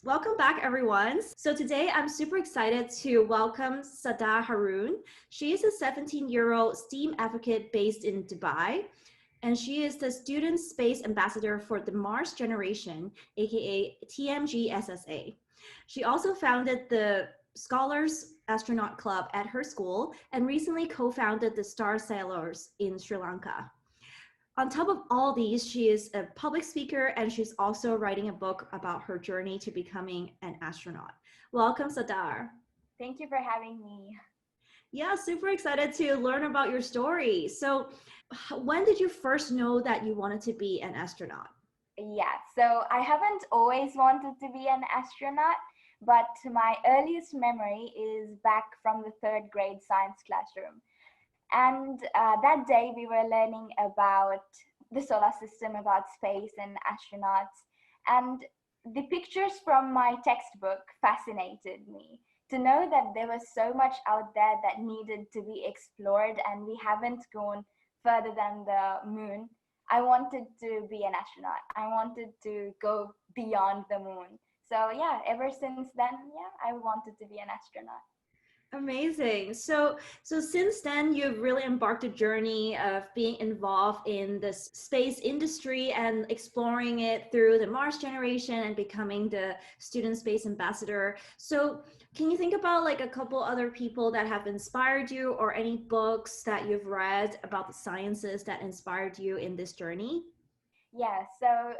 Welcome back, everyone. So today I'm super excited to welcome Sahda Haroon. She is a 17-year-old STEAM advocate based in Dubai, and she is the Student Space Ambassador for the Mars Generation, aka TMGSSA. She also founded the Scholars Astronaut Club at her school and recently co-founded the Star Sailors in Sri Lanka. On top of all these, she is a public speaker and she's also writing a book about her journey to becoming an astronaut. Welcome, Sadar. Thank you for having me. Yeah, super excited to learn about your story. So, when did you first know that you wanted to be an astronaut? Yeah, so I haven't always wanted to be an astronaut, but my earliest memory is back from the third grade science classroom. And that day we were learning about the solar system, about space and astronauts. And the pictures from my textbook fascinated me. To know that there was so much out there that needed to be explored and we haven't gone further than the moon. I wanted to be an astronaut. I wanted to go beyond the moon. So yeah, ever since then, yeah, I wanted to be an astronaut. Amazing. So since then, you've really embarked a journey of being involved in the space industry and exploring it through the Mars generation and becoming the student space ambassador. So can you think about like a couple other people that have inspired you or any books that you've read about the sciences that inspired you in this journey? Yeah, so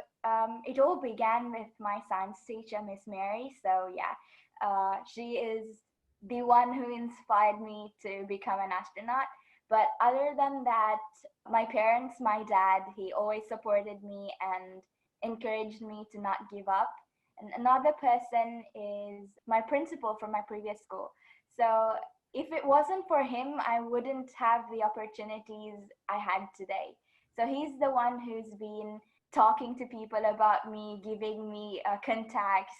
it all began with my science teacher, Miss Mary. So yeah, she is the one who inspired me to become an astronaut. But other than that, my parents, my dad, he always supported me and encouraged me to not give up. And another person is my principal from my previous school. So if it wasn't for him, I wouldn't have the opportunities I had today. So he's the one who's been talking to people about me, giving me contacts,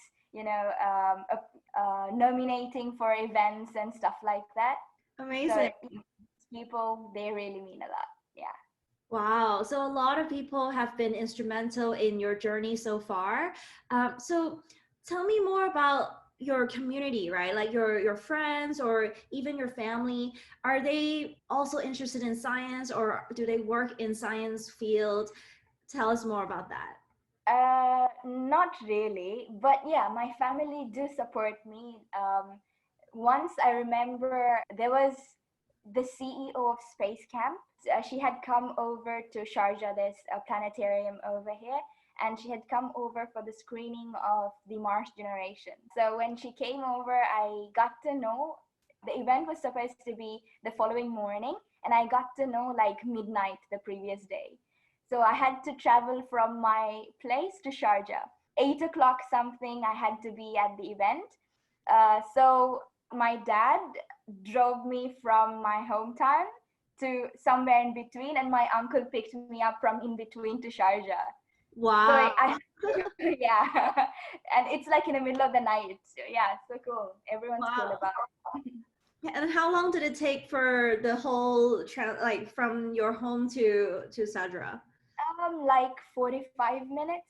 nominating for events and stuff like that. Amazing. So people, they really mean a lot. Yeah. Wow. So a lot of people have been instrumental in your journey so far. So tell me more about your community, right? Like your friends or even your family. Are they also interested in science or do they work in science field? Tell us more about that. Not really, but yeah, my family do support me. Once I remember there was the CEO of Space Camp. She had come over to Sharjah, there's a planetarium over here, and she had come over for the screening of the Mars generation. So when she came over, I got to know the event was supposed to be the following morning, and I got to know like midnight the previous day. So I had to travel from my place to Sharjah. 8 o'clock something, I had to be at the event. So my dad drove me from my hometown to somewhere in between, and my uncle picked me up from in between to Sharjah. So Wow. yeah, and it's like in the middle of the night. So yeah, so cool. Everyone's cool Wow. about it. And how long did it take for the whole like from your home to Sadra? Like 45 minutes.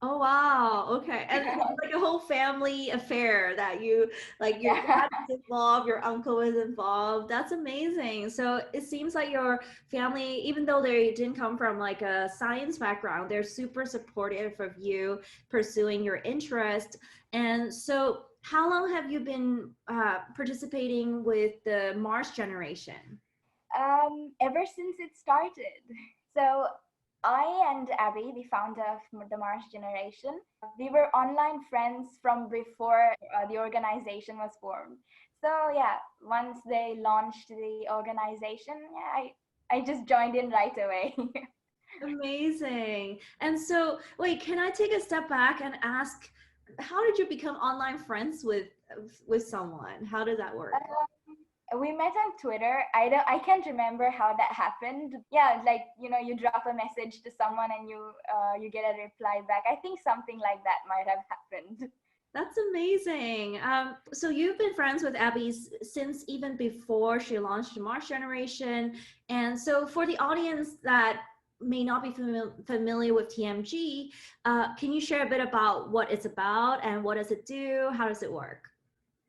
Oh wow. Okay. And it's like a whole family affair that you like your Yeah. dad was involved, your uncle was involved. That's amazing. So it seems like your family, even though they didn't come from like a science background, they're super supportive of you pursuing your interest. And so how long have you been participating with the Mars generation? Ever since it started. So I and Abby, the founder of the Mars Generation, we were online friends from before the organization was formed. So yeah, once they launched the organization, yeah, I just joined in right away. Amazing. And so, wait, can I take a step back and ask, how did you become online friends with someone? How did that work? We met on Twitter. I can't remember how that happened. Yeah, like you drop a message to someone and you get a reply back. I think something like that might have happened. That's amazing. So you've been friends with Abby since even before she launched Mars Generation. And so for the audience that may not be familiar with TMG, can you share a bit about what it's about and what does it do? How does it work?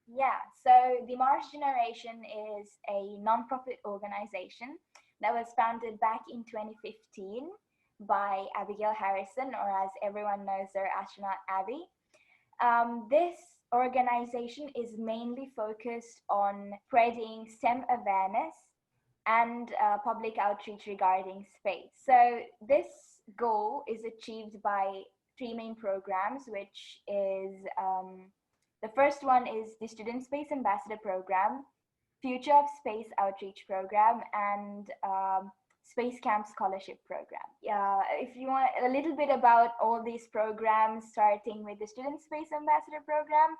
Yeah, so the Mars Generation is a nonprofit organization that was founded back in 2015 by Abigail Harrison, or as everyone knows her, Astronaut Abby. This organization is mainly focused on spreading STEM awareness and public outreach regarding space. So this goal is achieved by three main programs, which is the first one is the Student Space Ambassador Program, Future of Space Outreach Program, and Space Camp Scholarship Program. If you want a little bit about all these programs, starting with the Student Space Ambassador Program.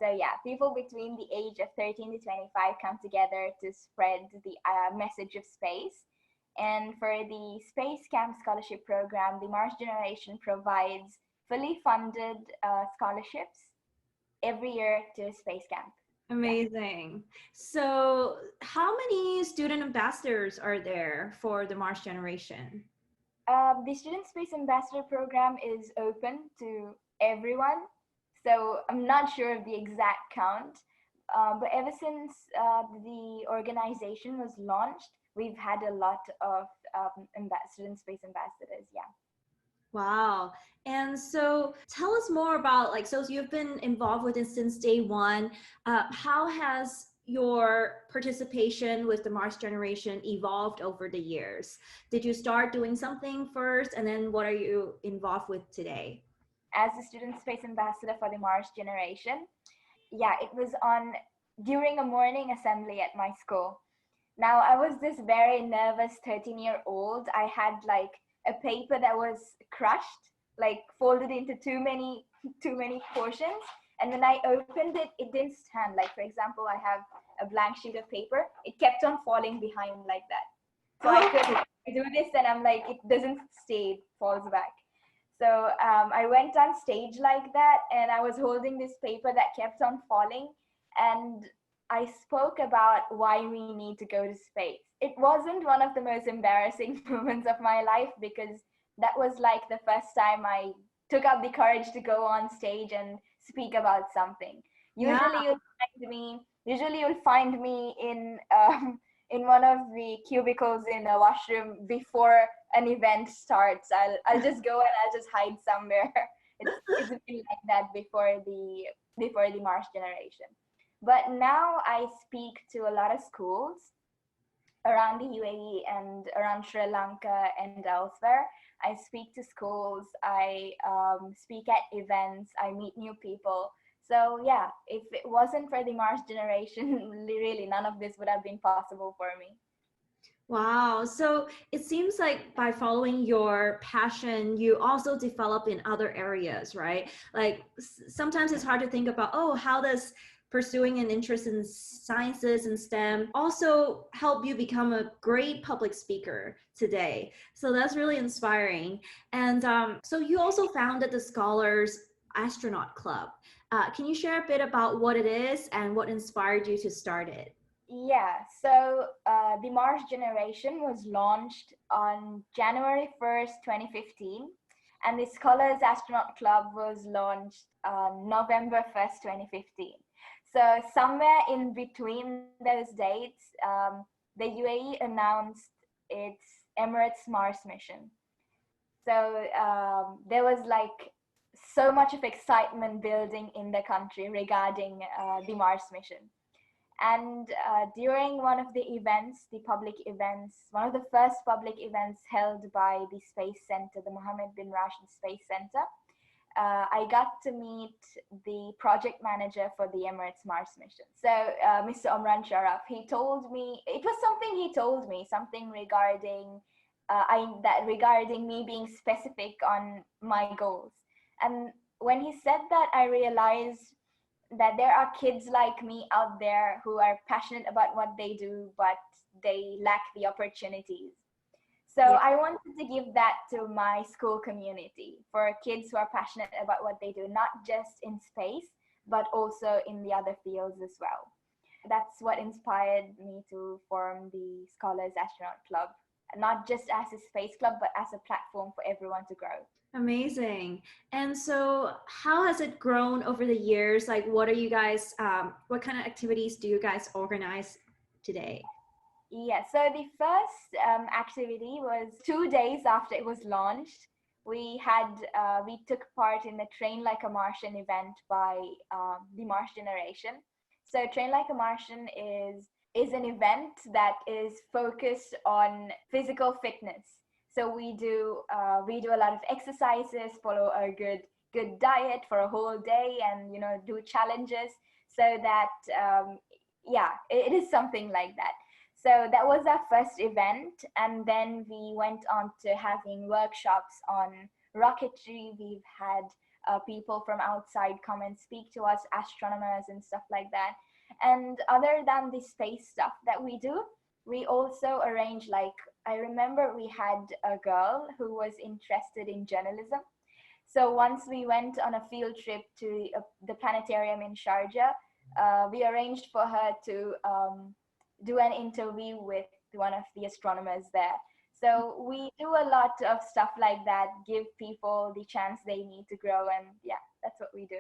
So yeah, people between the age of 13 to 25 come together to spread the message of space. And for the Space Camp Scholarship Program, the Mars Generation provides fully funded scholarships every year to space camp. Amazing. So how many student ambassadors are there for the Mars Generation? The Student Space Ambassador Program is open to everyone. So I'm not sure of the exact count, but ever since the organization was launched, we've had a lot of Student Space Ambassadors, yeah. Wow. And so tell us more about, like, so you've been involved with it since day one. How has your participation with the Mars Generation evolved over the years? Did you start doing something first, and then what are you involved with today? As a Student Space Ambassador for the Mars Generation, yeah, it was during a morning assembly at my school. Now, I was this very nervous 13-year-old. I had like a paper that was crushed, like folded into too many portions. And when I opened it, it didn't stand. Like, for example, I have a blank sheet of paper. It kept on falling behind like that. So I could do this and I'm like, it doesn't stay, it falls back. So I went on stage like that and I was holding this paper that kept on falling. And I spoke about why we need to go to space. It wasn't one of the most embarrassing moments of my life because that was like the first time I took up the courage to go on stage and speak about something. Usually you'll find me in one of the cubicles in a washroom before an event starts. I'll just go and I'll just hide somewhere. It's been like that before the Mars Generation. But now I speak to a lot of schools around the UAE and around Sri Lanka and elsewhere. I speak to schools, I speak at events, I meet new people. So yeah, if it wasn't for the Mars Generation, really none of this would have been possible for me. Wow. So it seems like by following your passion, you also develop in other areas, right? Like sometimes it's hard to think about, oh, how does pursuing an interest in sciences and STEM also help you become a great public speaker today? So that's really inspiring. And so you also founded the Scholars Astronaut Club. Can you share a bit about what it is and what inspired you to start it? Yeah, so the Mars Generation was launched on January 1st, 2015, and the Scholars Astronaut Club was launched on November 1st, 2015. So somewhere in between those dates, the UAE announced its Emirates Mars mission. So there was like so much of excitement building in the country regarding the Mars mission. And during one of the events, one of the first public events held by the Space Center, the Mohammed bin Rashid Space Center, I got to meet the project manager for the Emirates Mars mission. So Mr. Omran Sharaf, he told me, it was something he told me, something regarding regarding me being specific on my goals. And when he said that, I realized that there are kids like me out there who are passionate about what they do, but they lack the opportunities. So yeah. I wanted to give that to my school community for kids who are passionate about what they do, not just in space, but also in the other fields as well. That's what inspired me to form the Scholars Astronaut Club. not just as a space club, but as a platform for everyone to grow. Amazing. And so how has it grown over the years? Like, what are you guys, what kind of activities do you guys organize today? Yeah, so the first activity was 2 days after it was launched. We took part in the Train Like a Martian event by the Mars Generation. So Train Like a Martian is an event that is focused on physical fitness. So we do a lot of exercises, follow a good diet for a whole day, and do challenges so that it is something like that. So that was our first event, and then we went on to having workshops on rocketry. We've had people from outside come and speak to us, astronomers and stuff like that. And other than the space stuff that we do, we also arrange, like, I remember we had a girl who was interested in journalism. So once we went on a field trip to the planetarium in Sharjah, we arranged for her to do an interview with one of the astronomers there. So we do a lot of stuff like that, give people the chance they need to grow, and yeah, that's what we do.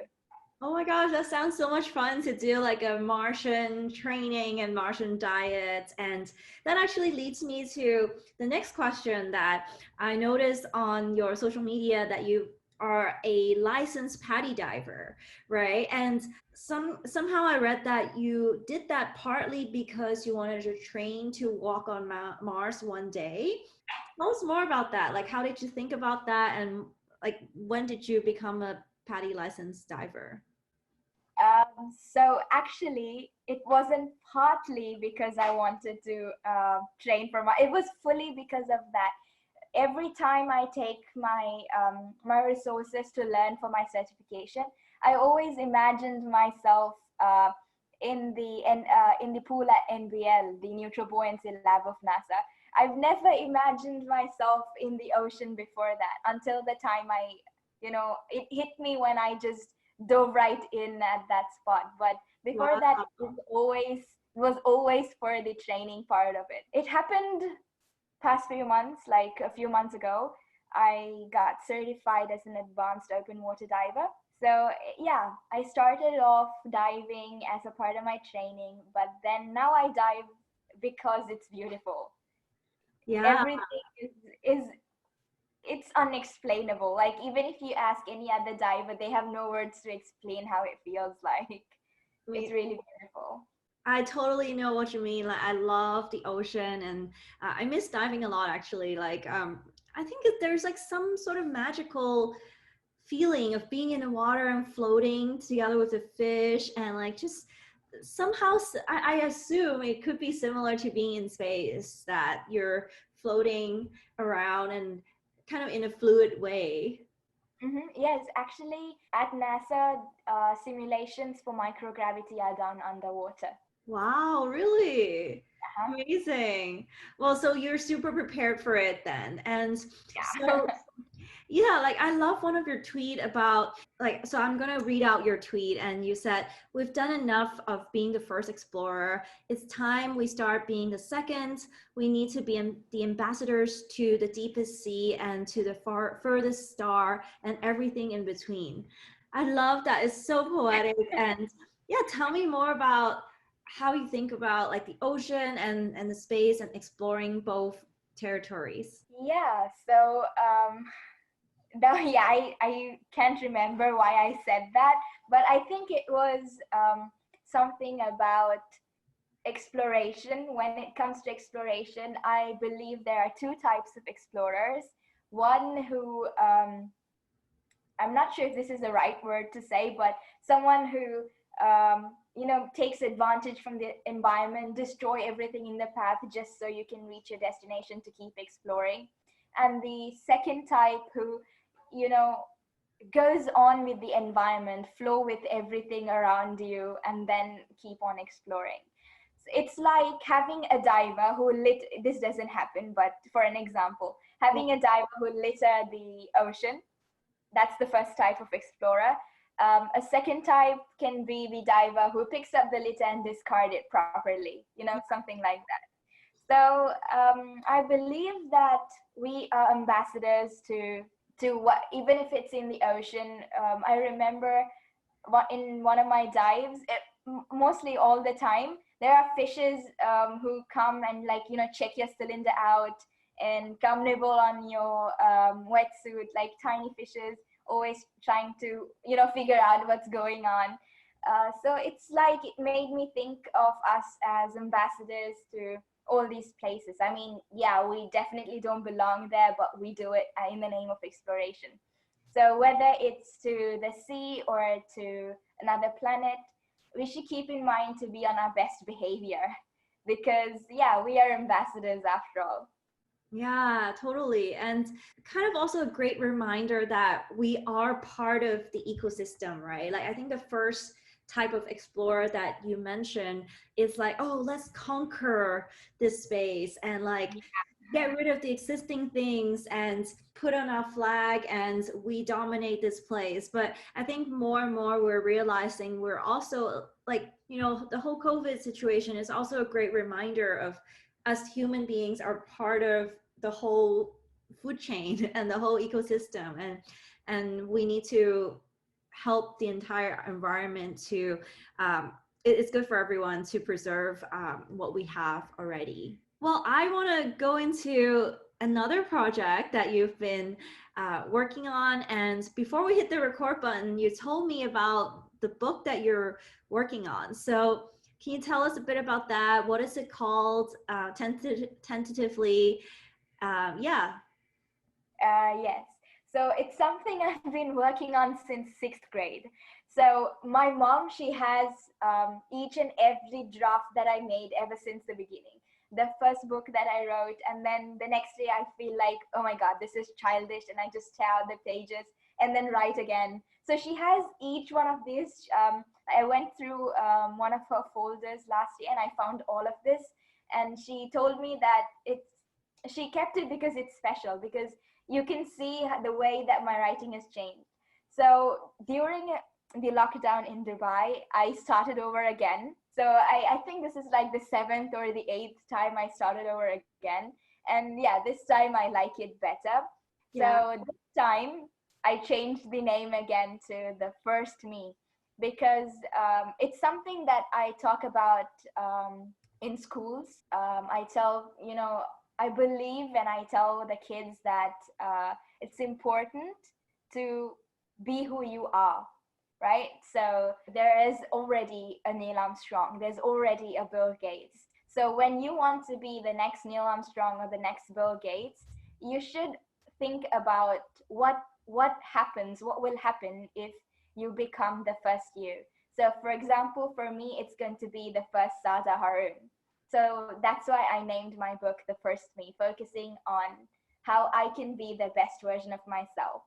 Oh my gosh, that sounds so much fun to do, like a Martian training and Martian diet. And that actually leads me to the next question that I noticed on your social media, that you are a licensed PADI diver, right? And somehow I read that you did that partly because you wanted to train to walk on Mars one day. Tell us more about that. Like, how did you think about that? And like, when did you become a PADI licensed diver? So actually, it wasn't partly because I wanted to train for it was fully because of that. Every time I take my resources to learn for my certification, I always imagined myself in the pool at NBL, the Neutral Buoyancy Lab of NASA. I've never imagined myself in the ocean before that, until the time it hit me when I just dove right in at that spot. But before Wow. that, it was always for the training part of it. It happened past few months, like a few months ago. I got certified as an advanced open water diver. So yeah, I started off diving as a part of my training, but then now I dive because it's beautiful. Yeah. Everything is it's unexplainable. Like, even if you ask any other diver, they have no words to explain how it feels like. It's really beautiful. I totally know what you mean. Like, I love the ocean, and I miss diving a lot, actually. Like, I think there's like some sort of magical feeling of being in the water and floating together with the fish, and like just somehow I assume it could be similar to being in space, that you're floating around and kind of in a fluid way. Yes, actually, at NASA, simulations for microgravity are done underwater. Wow, really? Uh-huh. Amazing. Well, so you're super prepared for it then. And Yeah. so, yeah, like I love one of your tweet about, like, so I'm gonna read out your tweet, and you said, "We've done enough of being the first explorer. It's time we start being the second. We need to be the ambassadors to the deepest sea and to the furthest star and everything in between." I love that. It's so poetic. And yeah, tell me more about how you think about like the ocean and the space and exploring both territories. Yeah, so no, yeah, I can't remember why I said that, but I think it was something about exploration. When it comes to exploration, I believe there are two types of explorers. One who, I'm not sure if this is the right word to say, but someone who, takes advantage from the environment, destroy everything in the path just so you can reach your destination to keep exploring. And the second type who, goes on with the environment, flow with everything around you, and then keep on exploring. So it's like having a diver this doesn't happen, but for an example, having a diver who litter the ocean. That's the first type of explorer. A second type can be the diver who picks up the litter and discard it properly, something like that. I believe that we are ambassadors to what, even if it's in the ocean. I remember in one of my dives, mostly all the time, there are fishes who come and, like, check your cylinder out and come nibble on your wetsuit, like tiny fishes, always trying to figure out what's going on. So it's like, it made me think of us as ambassadors to all these places. I mean, yeah, we definitely don't belong there, but we do it in the name of exploration. So whether it's to the sea or to another planet, we should keep in mind to be on our best behavior, because yeah, we are ambassadors after all. Yeah, totally. And kind of also a great reminder that we are part of the ecosystem, right? Like, I think the first type of explorer that you mentioned is like, oh, let's conquer this space and like get rid of the existing things and put on our flag and we dominate this place. But I think more and more we're realizing we're also like, the whole COVID situation is also a great reminder of us human beings are part of the whole food chain and the whole ecosystem, and we need to help the entire environment to it's good for everyone to preserve what we have already. Well, I want to go into another project that you've been working on, and before we hit the record button, you told me about the book that you're working on. So can you tell us a bit about that? What is it called? Tentatively, yeah. Yes. So it's something I've been working on since sixth grade. So my mom, she has each and every draft that I made ever since the beginning. The first book that I wrote, and then the next day I feel like, oh my God, this is childish, and I just tear out the pages and then write again. So she has each one of these. I went through one of her folders last year and I found all of this. And she told me that she kept it because it's special, because you can see the way that my writing has changed. So during the lockdown in Dubai, I started over again. So I think this is like the seventh or the eighth time I started over again. And yeah, this time I like it better. Yeah. So this time I changed the name again to The First Me, because it's something that I talk about in schools. I tell, I believe, and I tell the kids that it's important to be who you are, right? So there is already a Neil Armstrong, there's already a Bill Gates. So when you want to be the next Neil Armstrong or the next Bill Gates, you should think about what happens, what will happen if you become the first you. So for example, for me, it's going to be the first Sahda Haroon. So that's why I named my book The First Me, focusing on how I can be the best version of myself.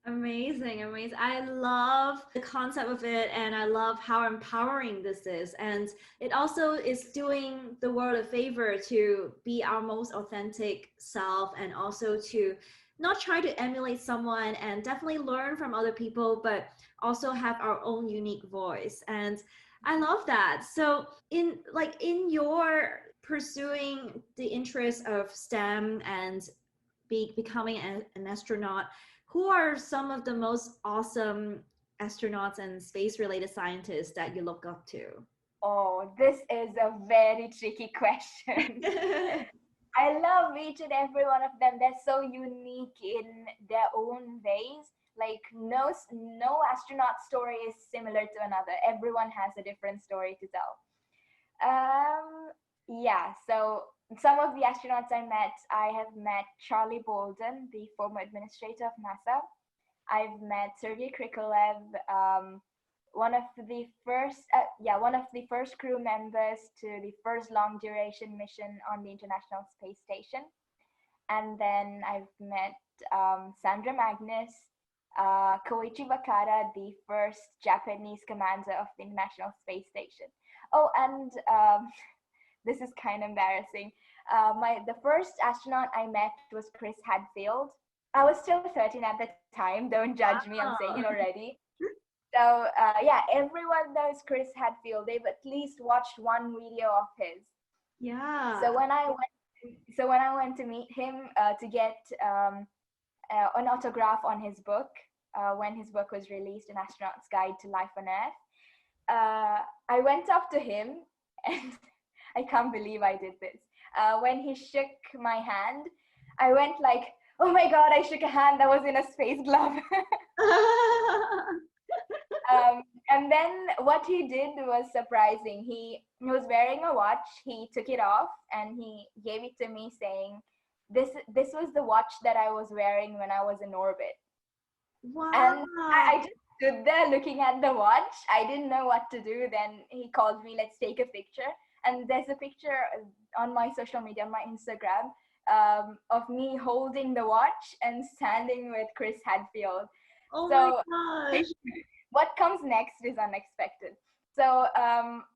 Amazing, amazing. I love the concept of it, and I love how empowering this is. And it also is doing the world a favor to be our most authentic self, and also to not try to emulate someone, and definitely learn from other people, but also have our own unique voice. And I love that. So in your pursuing the interest of STEM and becoming an astronaut, who are some of the most awesome astronauts and space related scientists that you look up to? Oh, this is a very tricky question. I love each and every one of them. They're so unique in their own ways. Like no astronaut story is similar to another. Everyone has a different story to tell. Yeah, so some of the astronauts I have met Charlie Bolden, the former administrator of NASA. I've met Sergei Krikalev, one of the first crew members to the first long duration mission on the International Space Station. And then I've met Sandra Magnus, Koichi Wakata, the first Japanese commander of the International Space Station. Oh, and this is kind of embarrassing. The first astronaut I met was Chris Hadfield. I was still 13 at the time. Don't judge me, I'm saying it already. So yeah, everyone knows Chris Hadfield. They've at least watched one video of his. Yeah. So when I went to meet him to get an autograph on his book, when his book was released, An Astronaut's Guide to Life on Earth, I went up to him and I can't believe I did this. When he shook my hand, I went like, oh my God, I shook a hand that was in a space glove. And then what he did was surprising. He was wearing a watch. He took it off and he gave it to me, saying, "This was the watch that I was wearing when I was in orbit." Wow. And I just stood there looking at the watch. I didn't know what to do. Then he called me, let's take a picture. And there's a picture on my social media, on my Instagram, of me holding the watch and standing with Chris Hadfield. Oh my So gosh. what comes next is unexpected. So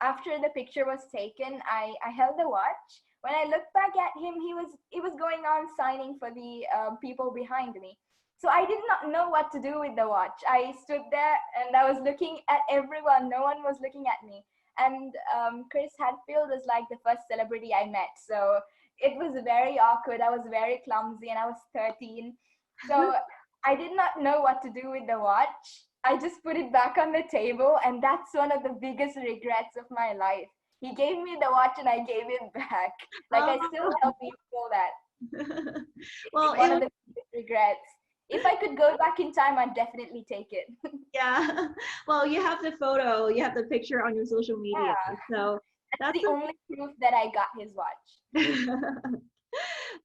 after the picture was taken, I held the watch. When I looked back at him, he was going on signing for the people behind me. So I did not know what to do with the watch. I stood there and I was looking at everyone. No one was looking at me. And Chris Hadfield was like the first celebrity I met. So it was very awkward. I was very clumsy and I was 13. So I did not know what to do with the watch. I just put it back on the table, and that's one of the biggest regrets of my life. He gave me the watch and I gave it back. Like, I still tell people that. Well, One of the biggest regrets. If I could go back in time, I'd definitely take it. yeah. Well, you have the photo, you have the picture on your social media. Yeah. So That's the only proof that I got his watch.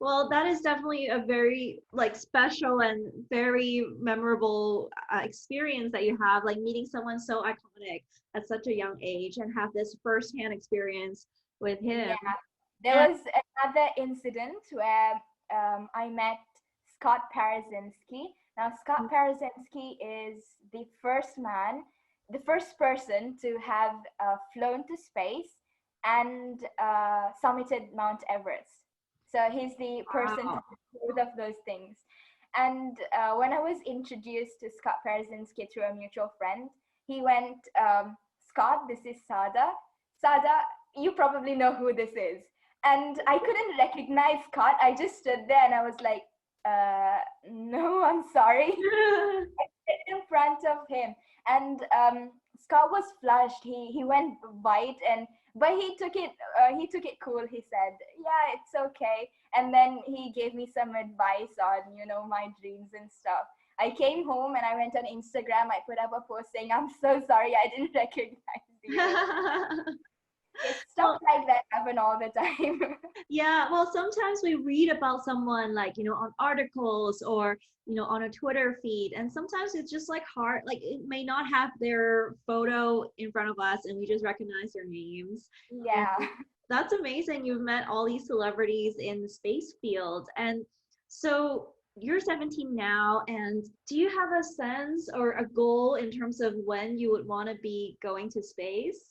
well, that is definitely a very like special and very memorable experience that you have, like meeting someone so iconic at such a young age and have this firsthand experience with him. Yeah. There was another incident where I met Scott Parazynski. Now, Scott Parazynski is the first person to have flown to space and summited Mount Everest. So he's the person Wow. to do both of those things. And when I was introduced to Scott Parazynski through a mutual friend, he went, Scott, this is Sahda. Sahda, you probably know who this is. And I couldn't recognize Scott. I just stood there and I was like, no, I'm sorry. In front of him, and Scott was flushed. He went white, but he took it cool. He said, "Yeah, it's okay." And then he gave me some advice on my dreams and stuff. I came home and I went on Instagram. I put up a post saying, "I'm so sorry, I didn't recognize you." Stuff like that happen all the time. Yeah, well, sometimes we read about someone like, on articles or, on a Twitter feed, and sometimes it's just like hard, like it may not have their photo in front of us and we just recognize their names. Yeah. And that's amazing. You've met all these celebrities in the space field. And so you're 17 now, and do you have a sense or a goal in terms of when you would want to be going to space?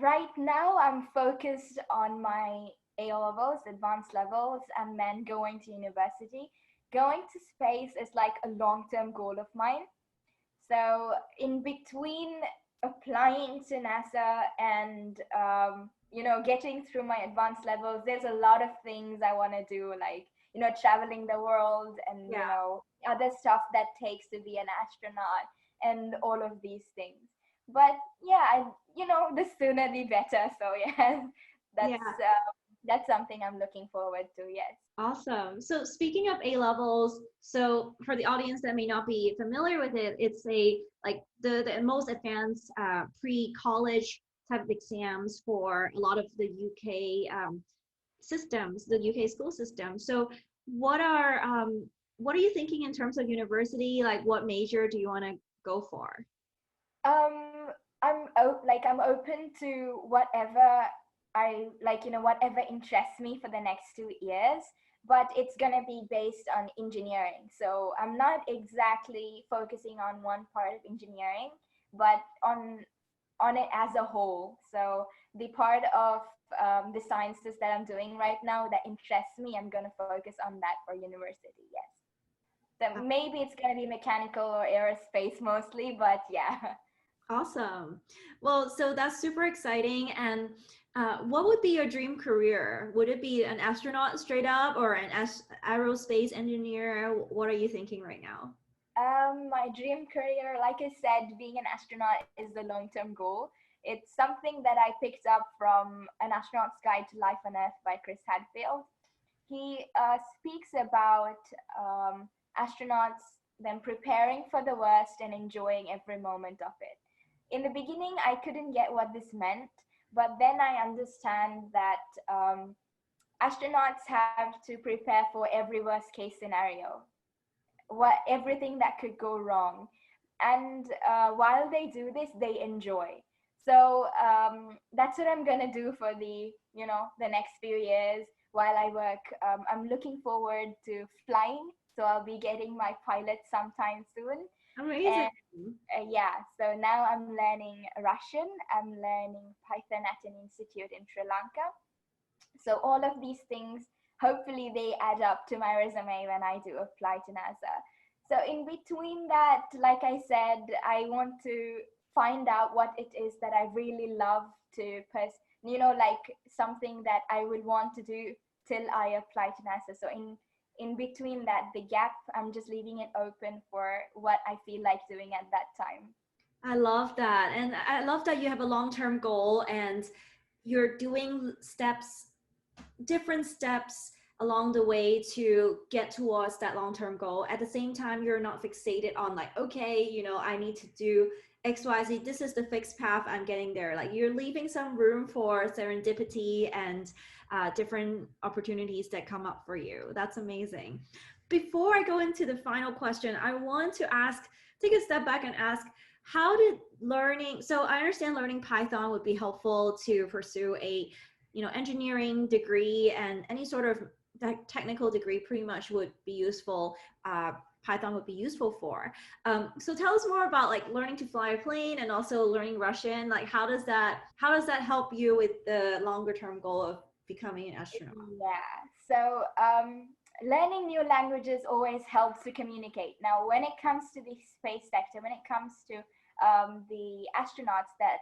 Right now, I'm focused on my A levels, advanced levels, and then going to university. Going to space is like a long-term goal of mine. So in between applying to NASA and getting through my advanced levels, there's a lot of things I want to do, like traveling the world and other stuff that takes to be an astronaut and all of these things. But yeah, the sooner the better. So yes, Yeah. that's something I'm looking forward to. Yes. Awesome. So speaking of A levels, so for the audience that may not be familiar with it, it's the most advanced pre-college type of exams for a lot of the UK systems, the UK school system. So what are you thinking in terms of university? Like, what major do you want to go for? I'm open to whatever I like, whatever interests me for the next 2 years, but it's gonna be based on engineering. So I'm not exactly focusing on one part of engineering, but on it as a whole. So the part of the sciences that I'm doing right now that interests me, I'm gonna focus on that for university. Yes. So maybe it's gonna be mechanical or aerospace mostly, but yeah. Awesome. Well, so that's super exciting. And what would be your dream career? Would it be an astronaut straight up or an aerospace engineer? What are you thinking right now? My dream career, like I said, being an astronaut is the long-term goal. It's something that I picked up from An Astronaut's Guide to Life on Earth by Chris Hadfield. He speaks about astronauts, them preparing for the worst and enjoying every moment of it. In the beginning, I couldn't get what this meant, but then I understand that astronauts have to prepare for every worst case scenario, what everything that could go wrong, and while they do this, they enjoy. So that's what I'm gonna do for the next few years while I work. I'm looking forward to flying, so I'll be getting my pilot sometime soon. Amazing. And yeah, so now I'm learning Russian. I'm learning Python at an institute in Sri Lanka. So all of these things, hopefully they add up to my resume when I do apply to NASA. So in between that, like I said, I want to find out what it is that I really love to like something that I would want to do till I apply to NASA. So in between that, the gap, I'm just leaving it open for what I feel like doing at that time. I love that. And I love that you have a long-term goal and you're doing different steps along the way to get towards that long-term goal. At the same time, you're not fixated on like, okay, I need to do XYZ. This is the fixed path. I'm getting there. Like you're leaving some room for serendipity and different opportunities that come up for you. That's amazing. Before I go into the final question, I want to take a step back and ask, how did so I understand learning Python would be helpful to pursue a engineering degree, and any sort of technical degree pretty much would be useful. Python would be useful for. So tell us more about like learning to fly a plane and also learning Russian. Like how does that help you with the longer term goal of becoming an astronaut? Yeah. So learning new languages always helps to communicate. Now, when it comes to the space sector, when it comes to the astronauts that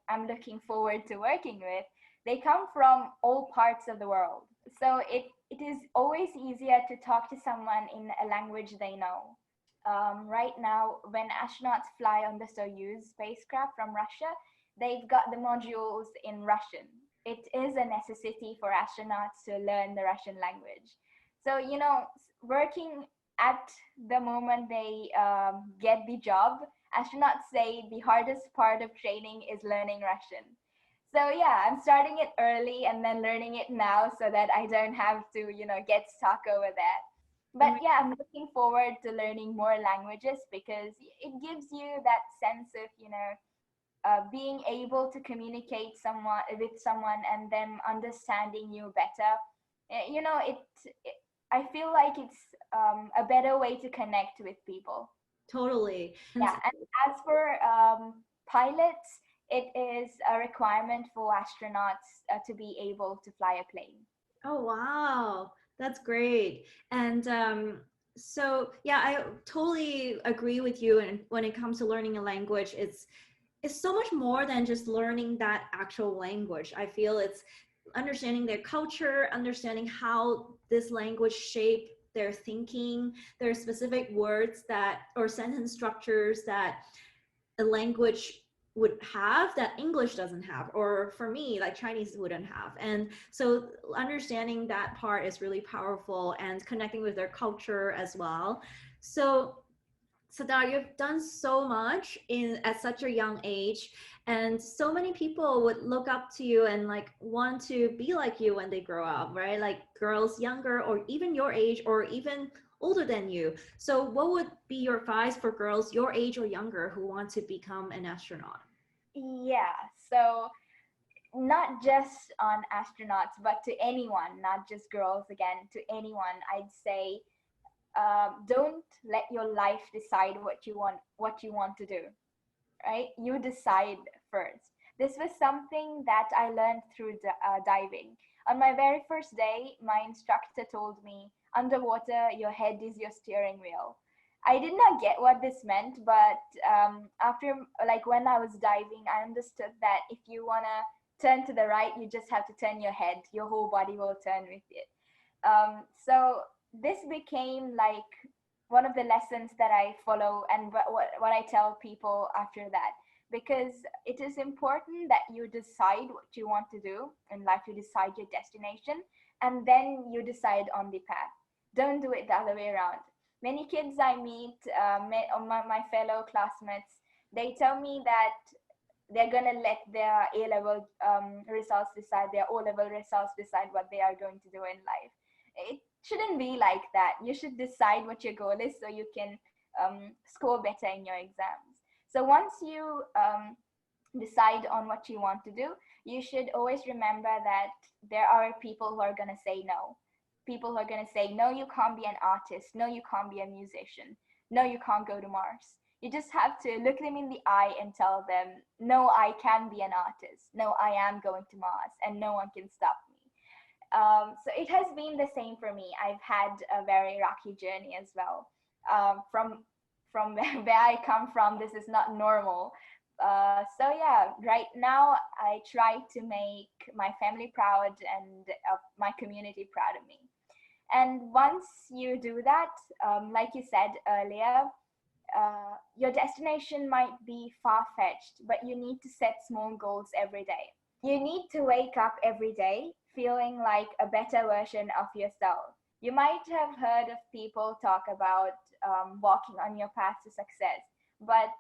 I'm looking forward to working with, they come from all parts of the world. So it is always easier to talk to someone in a language they know. Right now, when astronauts fly on the Soyuz spacecraft from Russia, they've got the modules in Russian. It is a necessity for astronauts to learn the Russian language. So, working at the moment they get the job, astronauts say the hardest part of training is learning Russian. So yeah, I'm starting it early and then learning it now so that I don't have to, get stuck over that. But yeah, I'm looking forward to learning more languages because it gives you that sense of, being able to communicate with someone and them understanding you better. I feel like it's a better way to connect with people. Totally. Yeah, and as for pilots, it is a requirement for astronauts to be able to fly a plane. Oh, wow. That's great. And so, yeah, I totally agree with you. And when it comes to learning a language, it's so much more than just learning that actual language. I feel it's understanding their culture, understanding how this language shape their thinking, their specific words or sentence structures that a language would have that English doesn't have, or for me, like Chinese wouldn't have. And so understanding that part is really powerful and connecting with their culture as well. So Sahda, you've done so much at such a young age, and so many people would look up to you and like want to be like you when they grow up, right? Like girls younger or even your age or even older than you. So what would be your advice for girls your age or younger who want to become an astronaut? Yeah, so not just on astronauts, but to anyone, not just girls, again, to anyone, I'd say don't let your life decide what you want to do, right? You decide first. This was something that I learned through diving. On my very first day, my instructor told me, underwater, your head is your steering wheel. I did not get what this meant, but after, like, when I was diving, I understood that if you want to turn to the right, you just have to turn your head. Your whole body will turn with it. So this became like one of the lessons that I follow, and what I tell people after that, because it is important that you decide what you want to do in life. You decide your destination, and then you decide on the path. Don't do it the other way around. Many kids I meet, my fellow classmates, they tell me that they're gonna let their A-level results decide, their O-level results decide what they are going to do in life. It shouldn't be like that. You should decide what your goal is so you can score better in your exams. So once you decide on what you want to do, you should always remember that there are people who are gonna say no. People who are going to say, no, you can't be an artist. No, you can't be a musician. No, you can't go to Mars. You just have to look them in the eye and tell them, no, I can be an artist. No, I am going to Mars, and no one can stop me. So it has been the same for me. I've had a very rocky journey as well. From where I come from, this is not normal. So yeah, right now I try to make my family proud and my community proud of me. And once you do that, like you said earlier, your destination might be far-fetched, but you need to set small goals every day. You need to wake up every day feeling like a better version of yourself. You might have heard of people talk about walking on your path to success, but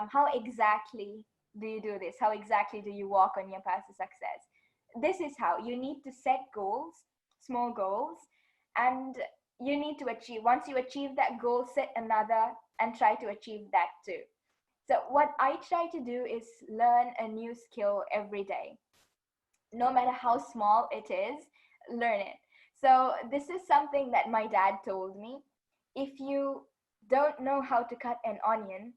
how exactly do you do this? How exactly do you walk on your path to success? This is how you need to set goals, small goals, and you need to achieve. Once you achieve that goal, set another and try to achieve that too. So what I try to do is learn a new skill every day. No matter how small it is, learn it. So this is something that my dad told me. If you don't know how to cut an onion,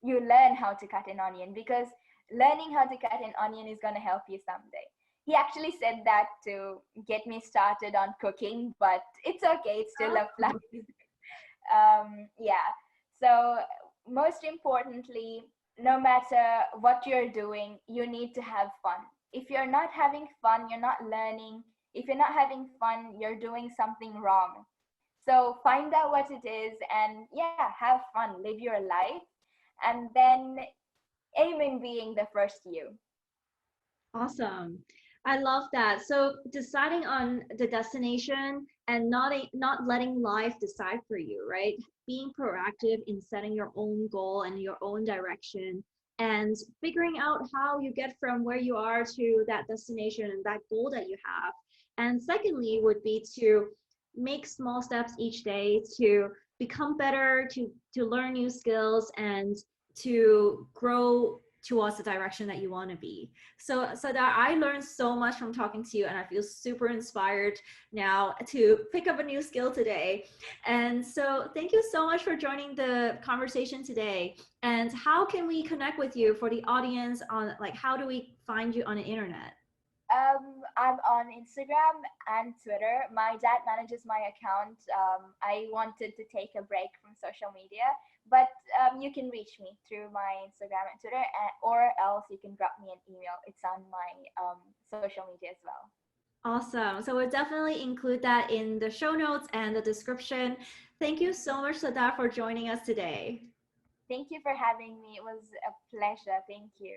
you learn how to cut an onion, because learning how to cut an onion is going to help you someday. He actually said that to get me started on cooking, but it's okay. It's still a plus. Yeah. So most importantly, no matter what you're doing, you need to have fun. If you're not having fun, you're not learning. If you're not having fun, you're doing something wrong. So find out what it is and yeah, have fun, live your life, and then aim in being the first you. Awesome. I love that. So deciding on the destination and not letting life decide for you, right? Being proactive in setting your own goal and your own direction and figuring out how you get from where you are to that destination and that goal that you have. And secondly would be to make small steps each day to become better, to learn new skills and to grow towards the direction that you want to be. So that I learned so much from talking to you, and I feel super inspired now to pick up a new skill today. And so thank you so much for joining the conversation today. And how can we connect with you for the audience on, like, how do we find you on the internet? I'm on Instagram and Twitter. My dad manages my account. I wanted to take a break from social media, but you can reach me through my Instagram and Twitter, or else you can drop me an email. It's on my social media as well. Awesome. So we'll definitely include that in the show notes and the description. Thank you so much, Sahda, for joining us today. Thank you for having me. It was a pleasure. Thank you.